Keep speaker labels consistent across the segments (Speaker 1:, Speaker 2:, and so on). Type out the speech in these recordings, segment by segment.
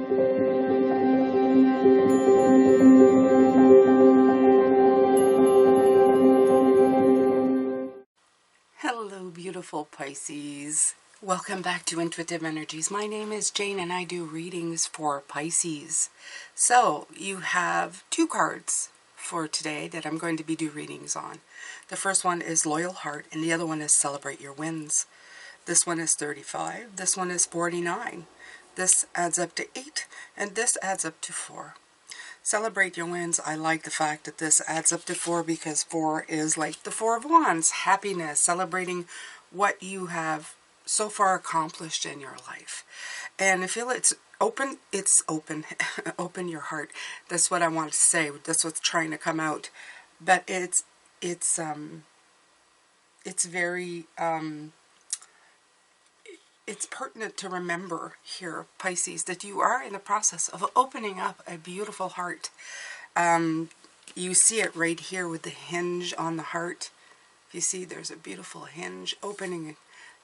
Speaker 1: Hello, beautiful Pisces. Welcome back to Intuitive Energies. My name is Jane and I do readings for Pisces. So you have two cards for today that I'm going to be doing readings on. The first one is Loyal Heart and the other one is Celebrate Your Wins. This one is 35. This one is 49. This adds up to 8 and this adds up to 4. Celebrate your wins. I like the fact that this adds up to 4 because 4 is like the Four of Wands, happiness, celebrating what you have so far accomplished in your life. And I feel it's open, open your heart. That's what I want to say. That's what's trying to come out. But it's very, it's pertinent to remember here, Pisces, that you are in the process of opening up a beautiful heart. You see it right here with the hinge on the heart. You see there's a beautiful hinge opening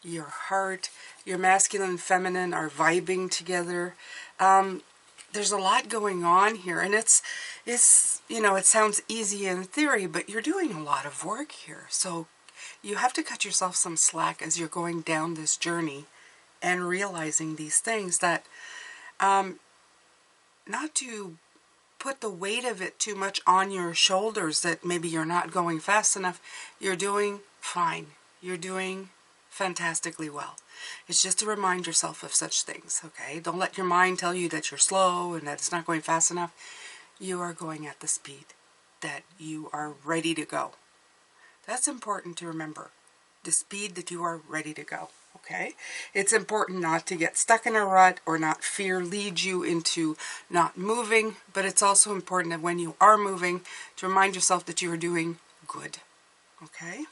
Speaker 1: your heart. Your masculine and feminine are vibing together. There's a lot going on here, and it's you know, it sounds easy in theory, but you're doing a lot of work here. So you have to cut yourself some slack as you're going down this journey and realizing these things, that not to put the weight of it too much on your shoulders, that maybe you're not going fast enough. You're doing fine. You're doing fantastically well. It's just to remind yourself of such things, okay? Don't let your mind tell you that you're slow and that it's not going fast enough. You are going at the speed that you are ready to go. That's important to remember. The speed that you are ready to go. Okay? It's important not to get stuck in a rut or not fear lead you into not moving, but it's also important that when you are moving to remind yourself that you are doing good. Okay?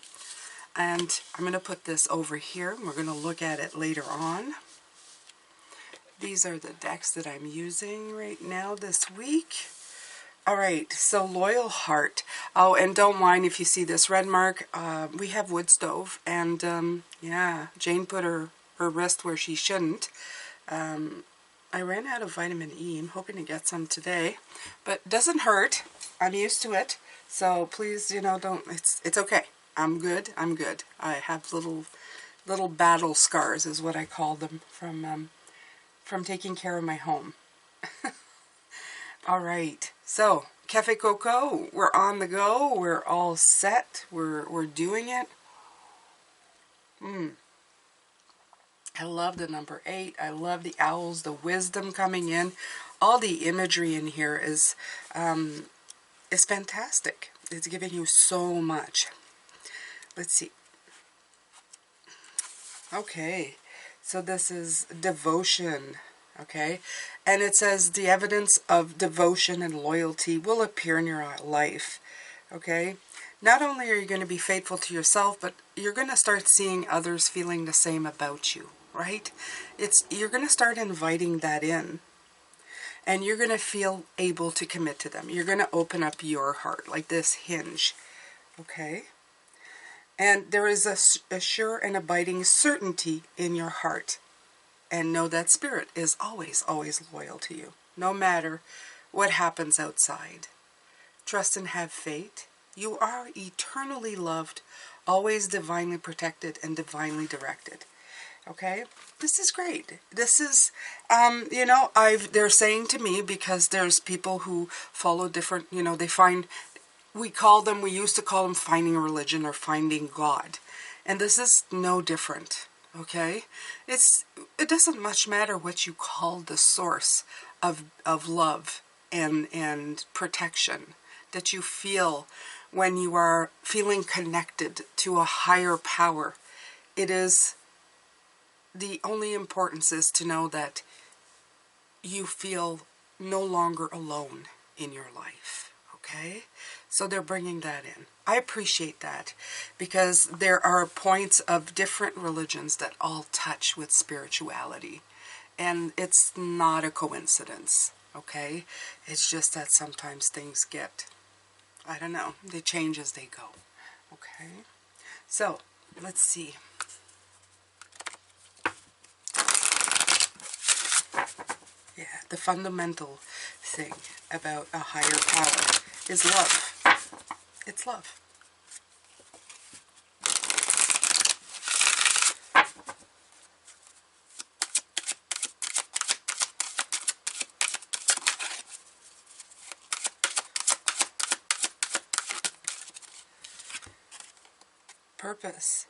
Speaker 1: And I'm going to put this over here. We're going to look at it later on. These are the decks that I'm using right now this week. All right, so Loyal Heart. Oh, and don't mind if you see this red mark. We have wood stove, and yeah, Jane put her wrist where she shouldn't. I ran out of vitamin E. I'm hoping to get some today, but it doesn't hurt. I'm used to it, so please, you know, don't. It's okay. I'm good. I'm good. I have little battle scars, is what I call them, from taking care of my home. All right, so Cafe Coco, we're on the go. We're all set. We're doing it. I love the number 8. I love the owls, the wisdom coming in. All the imagery in here is fantastic. It's giving you so much. Let's see. Okay, so this is devotion. Okay, and it says the evidence of devotion and loyalty will appear in your life. Okay, not only are you going to be faithful to yourself, but you're going to start seeing others feeling the same about you, right? You're going to start inviting that in, and you're going to feel able to commit to them. You're going to open up your heart like this hinge. Okay, and there is a sure and abiding certainty in your heart. And know that spirit is always, always loyal to you, no matter what happens outside. Trust and have faith. You are eternally loved, always divinely protected and divinely directed. Okay? This is great. This is, you know, they're saying to me, because there's people who follow different, you know, they find, we used to call them finding religion or finding God. And this is no different. Okay, it doesn't much matter what you call the source of love and protection that you feel when you are feeling connected to a higher power. It is the only importance is to know that you feel no longer alone in your life. Okay, so they're bringing that in. I appreciate that, because there are points of different religions that all touch with spirituality, and it's not a coincidence, okay? It's just that sometimes things get, I don't know, they change as they go, okay? So, let's see. Yeah, the fundamental thing about a higher power is love. It's love. Purpose.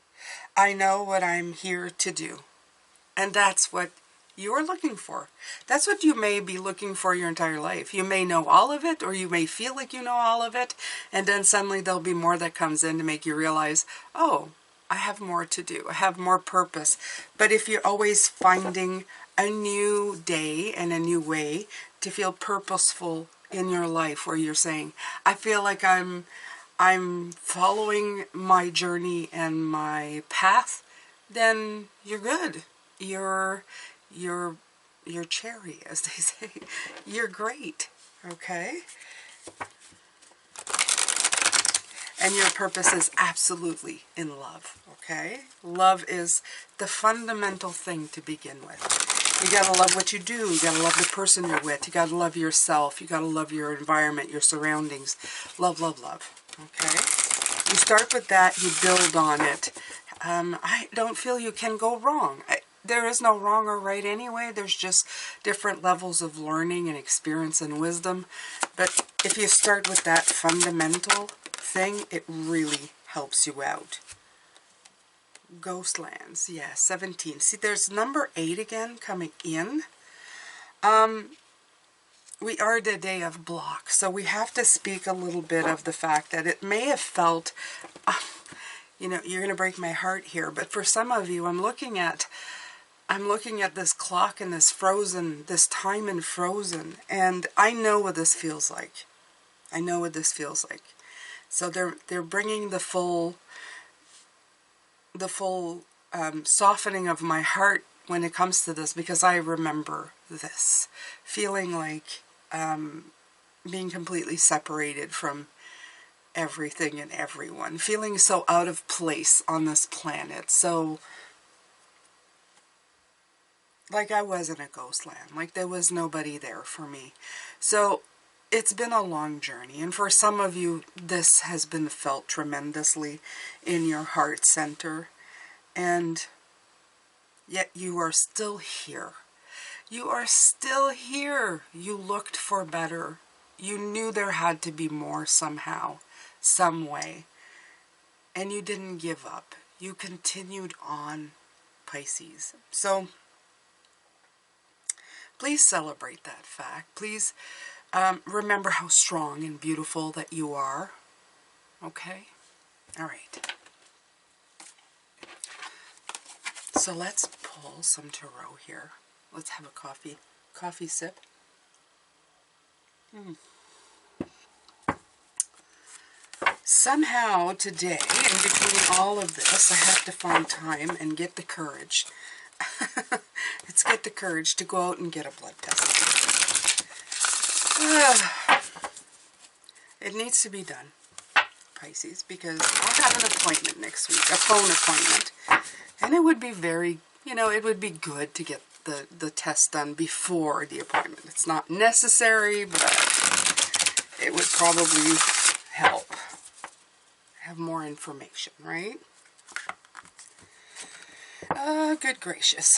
Speaker 1: I know what I'm here to do. And that's what you're looking for. That's what you may be looking for your entire life. You may know all of it, or you may feel like you know all of it, and then suddenly there'll be more that comes in to make you realize, oh, I have more to do. I have more purpose. But if you're always finding a new day and a new way to feel purposeful in your life, where you're saying, I feel like I'm following my journey and my path, then you're good. You're cherry, as they say. You're great, okay? And your purpose is absolutely in love, okay? Love is the fundamental thing to begin with. You gotta love what you do. You gotta love the person you're with. You gotta love yourself. You gotta love your environment, your surroundings. Love, love, love. Okay? You start with that, you build on it. I don't feel you can go wrong. There is no wrong or right anyway. There's just different levels of learning and experience and wisdom. But if you start with that fundamental thing, it really helps you out. Ghostlands, yeah, 17. See, there's number 8 again coming in. We are the day of block, so we have to speak a little bit of the fact that it may have felt, you know, you're going to break my heart here, but for some of you, I'm looking at this clock and this time in frozen, and I know what this feels like. I know what this feels like. So they're bringing the full softening of my heart when it comes to this, because I remember this feeling like being completely separated from everything and everyone, feeling so out of place on this planet, so like I was in a ghost land, like there was nobody there for me. So it's been a long journey, and for some of you this has been felt tremendously in your heart center, and yet you are still here. You are still here. You looked for better. You knew there had to be more somehow, some way. And you didn't give up. You continued on, Pisces. So please celebrate that fact. Please remember how strong and beautiful that you are. Okay? All right. So let's pull some tarot here. Let's have a coffee sip. Somehow today, in between all of this, I have to find time and get the courage. Let's get the courage to go out and get a blood test. It needs to be done, Pisces, because I have an appointment next week, a phone appointment. And it would be very, it would be good to get the test done before the appointment. It's not necessary, but it would probably help have more information, right? Good gracious.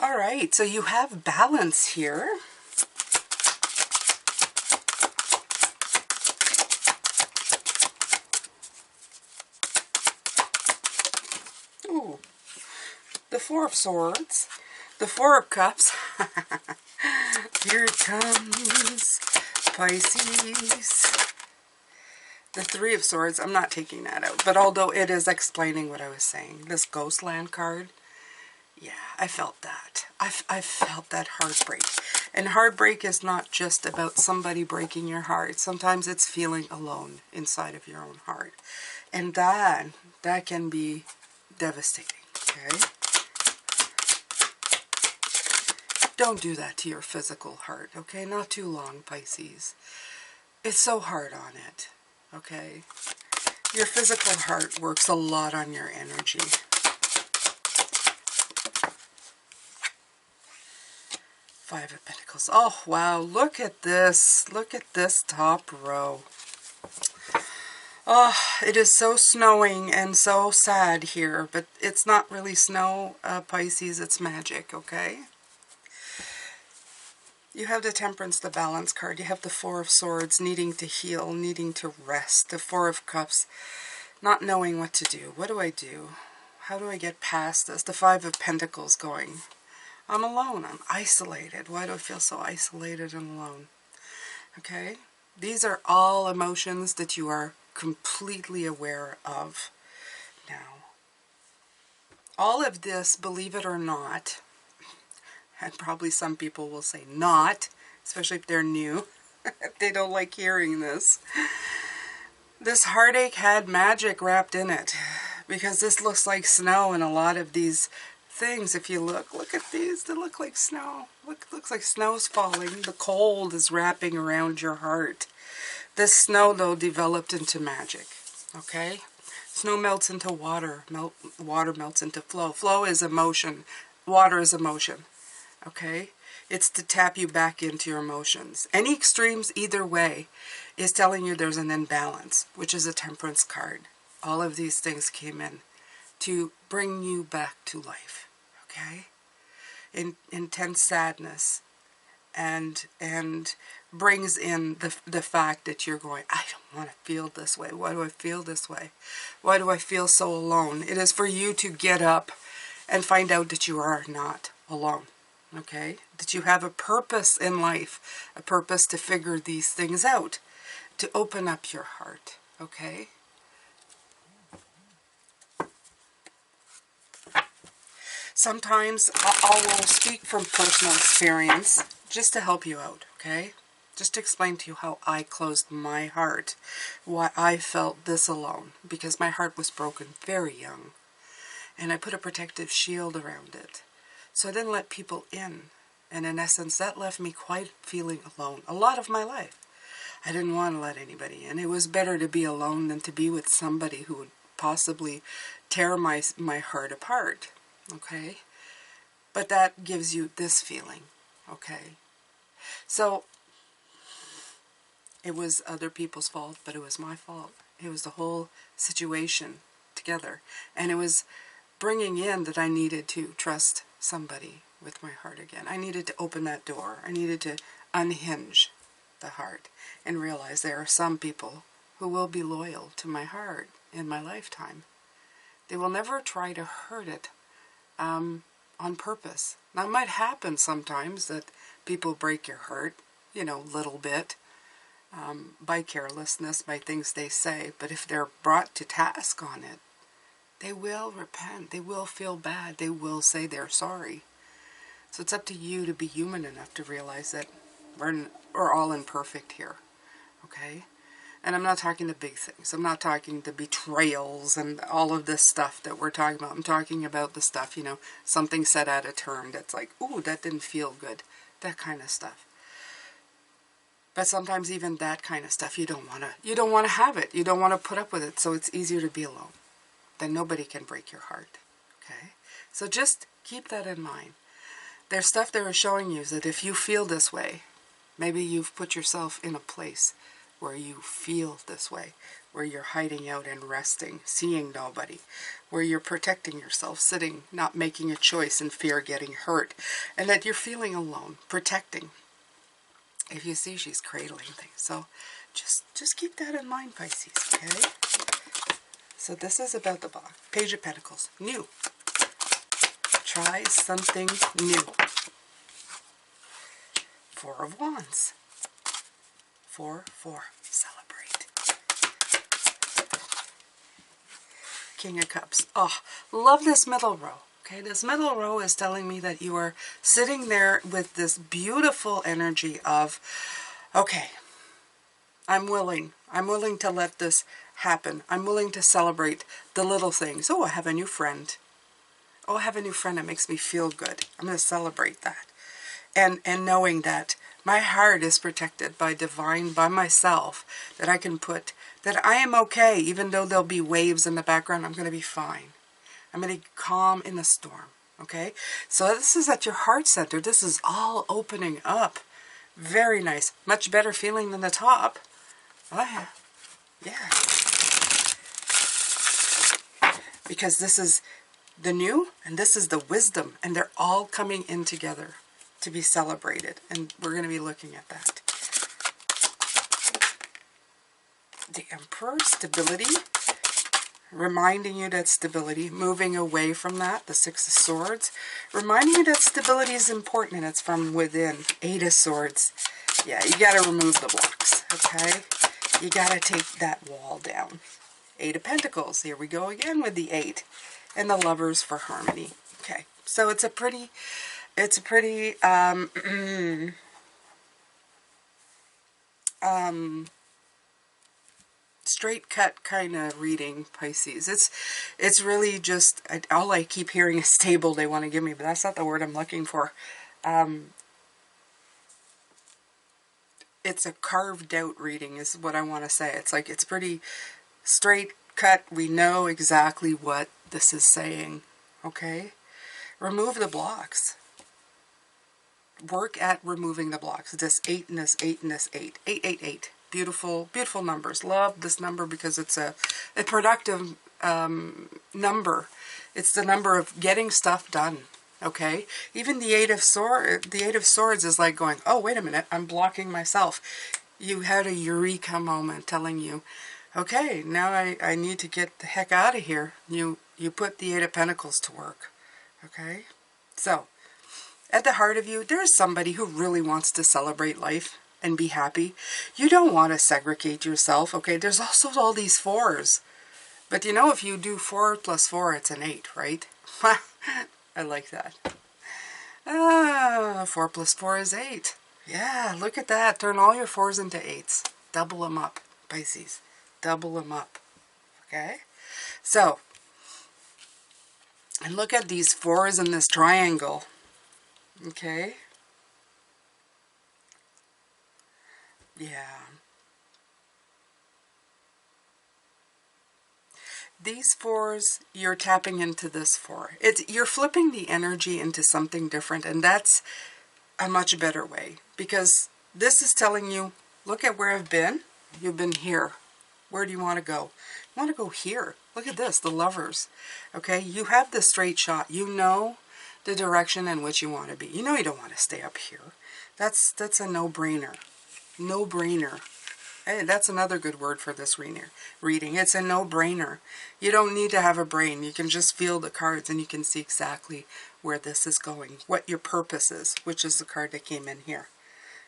Speaker 1: All right, so you have balance here. Ooh, the Four of Swords, the Four of Cups. Here it comes, Pisces. The Three of Swords, I'm not taking that out, but although it is explaining what I was saying, this Ghostland card, yeah, I felt that. I felt that heartbreak. And heartbreak is not just about somebody breaking your heart. Sometimes it's feeling alone inside of your own heart. And that can be devastating, okay? Don't do that to your physical heart, okay? Not too long, Pisces. It's so hard on it, okay? Your physical heart works a lot on your energy. Five of Pentacles. Oh, wow. Look at this. Look at this top row. Oh, it is so snowing and so sad here, but it's not really snow, Pisces. It's magic, okay? You have the Temperance, the Balance card. You have the Four of Swords, needing to heal, needing to rest. The Four of Cups, not knowing what to do. What do I do? How do I get past this? The Five of Pentacles going. I'm alone. I'm isolated. Why do I feel so isolated and alone? Okay? These are all emotions that you are completely aware of now. All of this, believe it or not, and probably some people will say not, especially if they're new. They don't like hearing this. This heartache had magic wrapped in it, because this looks like snow, and a lot of these things, if you look at these, they look like snow. Looks like snow's falling. The cold is wrapping around your heart. This snow, though, developed into magic, okay? Snow melts into water. Water melts into flow. Flow is emotion. Water is emotion, okay? It's to tap you back into your emotions. Any extremes either way is telling you there's an imbalance, which is a Temperance card. All of these things came in to bring you back to life, okay? Intense sadness and brings in the fact that you're going, I don't want to feel this way. Why do I feel this way? Why do I feel so alone? It is for you to get up and find out that you are not alone, okay? That you have a purpose in life, a purpose to figure these things out, to open up your heart, okay? Sometimes I will speak from personal experience just to help you out, okay? Just to explain to you how I closed my heart, why I felt this alone, because my heart was broken very young, and I put a protective shield around it. So I didn't let people in, and in essence, that left me quite feeling alone a lot of my life. I didn't want to let anybody in. It was better to be alone than to be with somebody who would possibly tear my heart apart. Okay? But that gives you this feeling. Okay? So, it was other people's fault, but it was my fault. It was the whole situation together. And it was bringing in that I needed to trust somebody with my heart again. I needed to open that door. I needed to unhinge the heart and realize there are some people who will be loyal to my heart in my lifetime. They will never try to hurt it on purpose. Now, it might happen sometimes that people break your heart, you know, little bit, by carelessness, by things they say. But if they're brought to task on it, they will repent. They will feel bad. They will say they're sorry. So it's up to you to be human enough to realize that we're all imperfect here, okay? And I'm not talking the big things. I'm not talking the betrayals and all of this stuff that we're talking about. I'm talking about the stuff, you know, something said out of turn that's like, ooh, that didn't feel good. That kind of stuff. But sometimes even that kind of stuff, you don't want to have it. You don't want to put up with it. So it's easier to be alone. Then nobody can break your heart, okay? So just keep that in mind. There's stuff that are showing you that if you feel this way, maybe you've put yourself in a place where you feel this way, where you're hiding out and resting, seeing nobody, where you're protecting yourself, sitting, not making a choice in fear of getting hurt, and that you're feeling alone, protecting. If you see, she's cradling things. So just keep that in mind, Pisces, okay? So this is about the Page of Pentacles. New. Try something new. Four of Wands. 4, celebrate. King of Cups. Oh, love this middle row. Okay, this middle row is telling me that you are sitting there with this beautiful energy of, okay, I'm willing to let this happen. I'm willing to celebrate the little things. Oh, I have a new friend. Oh, I have a new friend that makes me feel good. I'm going to celebrate that. And knowing that my heart is protected by divine, by myself, that I can put, that I am okay, even though there'll be waves in the background, I'm going to be fine. I'm going to be calm in the storm, okay? So this is at your heart center. This is all opening up. Very nice. Much better feeling than the top. Oh, yeah. Yeah. Because this is the new, and this is the wisdom, and they're all coming in together to be celebrated, and we're going to be looking at that. The Emperor, stability, reminding you that stability, moving away from that, the Six of Swords, reminding you that stability is important, and it's from within. Eight of Swords, yeah, you got to remove the blocks, okay? You got to take that wall down. Eight of Pentacles, here we go again with the 8, and the Lovers for harmony. Okay, so it's a pretty straight cut kind of reading, Pisces. It's really just, all I keep hearing is stable they want to give me, but that's not the word I'm looking for. It's a carved out reading is what I want to say. It's like, it's pretty straight cut. We know exactly what this is saying, okay? Remove the blocks. Work at removing the blocks. This 8 and this 8 and this 8. 888. Beautiful, beautiful numbers. Love this number because it's a productive number. It's the number of getting stuff done. Okay? Even the Eight of Swords is like going, oh, wait a minute, I'm blocking myself. You had a eureka moment telling you, okay, now I need to get the heck out of here. You put the Eight of Pentacles to work. Okay? So, at the heart of you, there's somebody who really wants to celebrate life and be happy. You don't want to segregate yourself, okay? There's also all these 4s. But you know, if you do 4 plus 4, it's an 8, right? I like that. 4 plus 4 is 8. Yeah, look at that. Turn all your 4s into 8s. Double them up, Pisces. Double them up. Okay? So, and look at these 4s in this triangle. Okay? Yeah. These 4s, you're tapping into this 4. You're flipping the energy into something different, and that's a much better way. Because this is telling you, look at where I've been. You've been here. Where do you want to go? You want to go here. Look at this, the Lovers. Okay, you have the straight shot. You know the direction in which you want to be. You know you don't want to stay up here. That's a no-brainer. No-brainer. Hey, that's another good word for this reading. It's a no-brainer. You don't need to have a brain. You can just feel the cards and you can see exactly where this is going, what your purpose is, which is the card that came in here.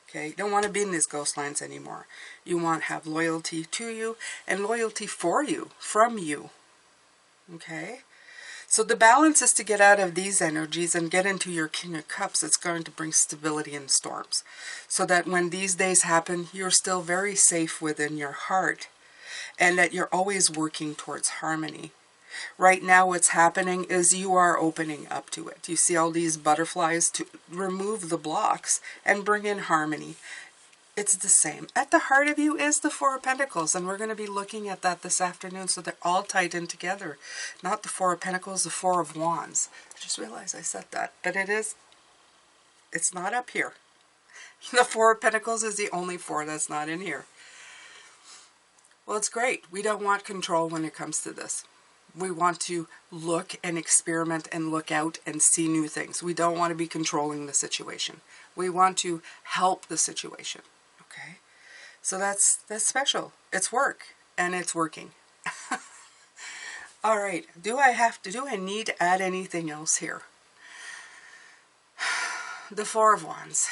Speaker 1: Okay, you don't want to be in these ghost lines anymore. You want to have loyalty to you and loyalty for you, from you. Okay? So the balance is to get out of these energies and get into your King of Cups. It's going to bring stability in storms. So that when these days happen, you're still very safe within your heart. And that you're always working towards harmony. Right now what's happening is you are opening up to it. You see all these butterflies, to remove the blocks and bring in harmony. It's the same. At the heart of you is the Four of Pentacles, and we're going to be looking at that this afternoon, so they're all tied in together. Not the Four of Pentacles, the Four of Wands. I just realized I said that, but it's not up here. The Four of Pentacles is the only 4 that's not in here. Well, it's great. We don't want control when it comes to this. We want to look and experiment and look out and see new things. We don't want to be controlling the situation. We want to help the situation. Okay? So that's special. It's work, and it's working. All right. Do I need to add anything else here? The Four of Wands.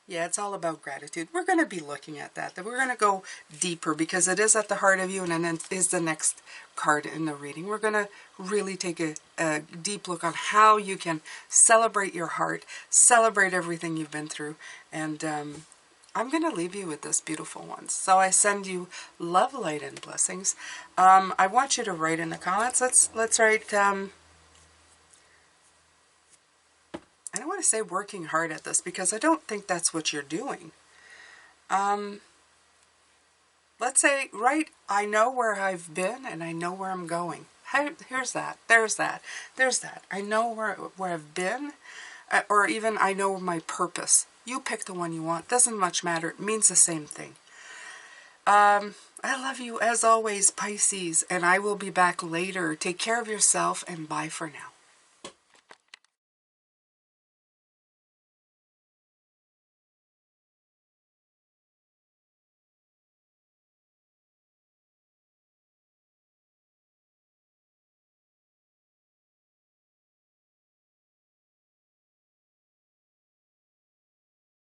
Speaker 1: Yeah, it's all about gratitude. We're going to be looking at that. We're going to go deeper because it is at the heart of you, and then it is the next card in the reading. We're going to really take a deep look on how you can celebrate your heart, celebrate everything you've been through, and I'm going to leave you with this beautiful one. So I send you love, light, and blessings. I want you to write in the comments. Let's write... I don't want to say working hard at this because I don't think that's what you're doing. Let's say, right, I know where I've been and I know where I'm going. Here's that. There's that. There's that. I know where I've been, or even I know my purpose. You pick the one you want. Doesn't much matter. It means the same thing. I love you as always, Pisces, and I will be back later. Take care of yourself and bye for now.